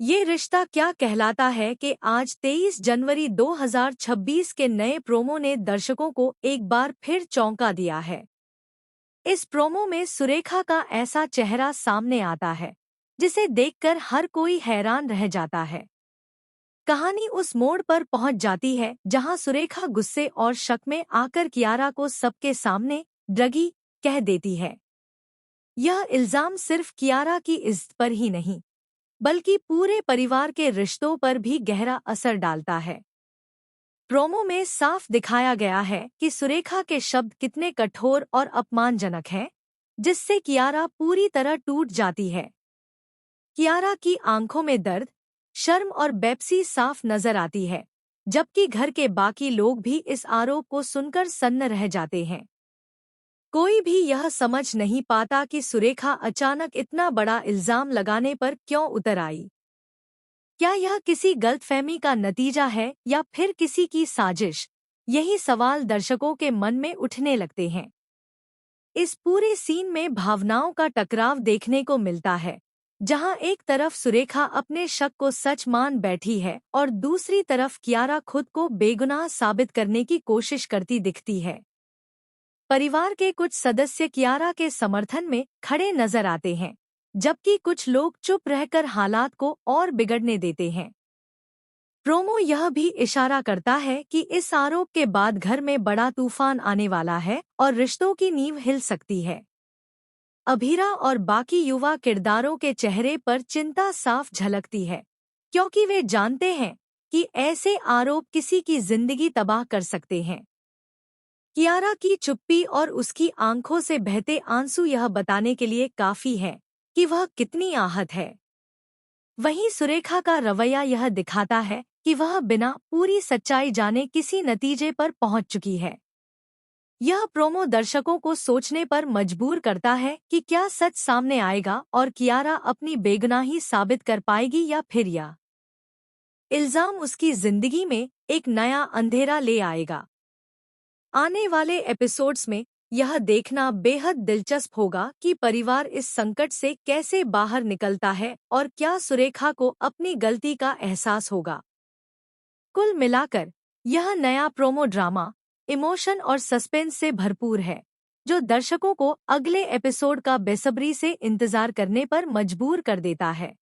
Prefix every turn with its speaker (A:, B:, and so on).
A: ये रिश्ता क्या कहलाता है कि आज 23 जनवरी 2026 के नए प्रोमो ने दर्शकों को एक बार फिर चौंका दिया है। इस प्रोमो में सुरेखा का ऐसा चेहरा सामने आता है जिसे देखकर हर कोई हैरान रह जाता है। कहानी उस मोड़ पर पहुंच जाती है जहां सुरेखा गुस्से और शक में आकर कियारा को सबके सामने ड्रगी कह देती है। यह इल्जाम सिर्फ कियारा की इज्जत पर ही नहीं बल्कि पूरे परिवार के रिश्तों पर भी गहरा असर डालता है। प्रोमो में साफ दिखाया गया है कि सुरेखा के शब्द कितने कठोर और अपमानजनक हैं, जिससे कियारा पूरी तरह टूट जाती है। कियारा की आंखों में दर्द, शर्म और बेपसी साफ नजर आती है, जबकि घर के बाकी लोग भी इस आरोप को सुनकर सन्न रह जाते हैं। कोई भी यह समझ नहीं पाता कि सुरेखा अचानक इतना बड़ा इल्जाम लगाने पर क्यों उतर आई। क्या यह किसी गलतफहमी का नतीजा है या फिर किसी की साजिश? यही सवाल दर्शकों के मन में उठने लगते हैं। इस पूरे सीन में भावनाओं का टकराव देखने को मिलता है, जहां एक तरफ सुरेखा अपने शक को सच मान बैठी है और दूसरी तरफ कियारा खुद को बेगुनाह साबित करने की कोशिश करती दिखती है। परिवार के कुछ सदस्य कियारा के समर्थन में खड़े नजर आते हैं, जबकि कुछ लोग चुप रहकर हालात को और बिगड़ने देते हैं। प्रोमो यह भी इशारा करता है कि इस आरोप के बाद घर में बड़ा तूफान आने वाला है और रिश्तों की नींव हिल सकती है। अभीरा और बाकी युवा किरदारों के चेहरे पर चिंता साफ झलकती है, क्योंकि वे जानते हैं कि ऐसे आरोप किसी की जिंदगी तबाह कर सकते हैं। कियारा की चुप्पी और उसकी आंखों से बहते आंसू यह बताने के लिए काफी है कि वह कितनी आहत है। वहीं सुरेखा का रवैया यह दिखाता है कि वह बिना पूरी सच्चाई जाने किसी नतीजे पर पहुंच चुकी है। यह प्रोमो दर्शकों को सोचने पर मजबूर करता है कि क्या सच सामने आएगा और कियारा अपनी बेगुनाही साबित कर पाएगी या फिर यह इल्जाम उसकी जिंदगी में एक नया अंधेरा ले आएगा। आने वाले एपिसोड्स में यह देखना बेहद दिलचस्प होगा कि परिवार इस संकट से कैसे बाहर निकलता है और क्या सुरेखा को अपनी गलती का एहसास होगा। कुल मिलाकर यह नया प्रोमो ड्रामा इमोशन और सस्पेंस से भरपूर है, जो दर्शकों को अगले एपिसोड का बेसब्री से इंतजार करने पर मजबूर कर देता है।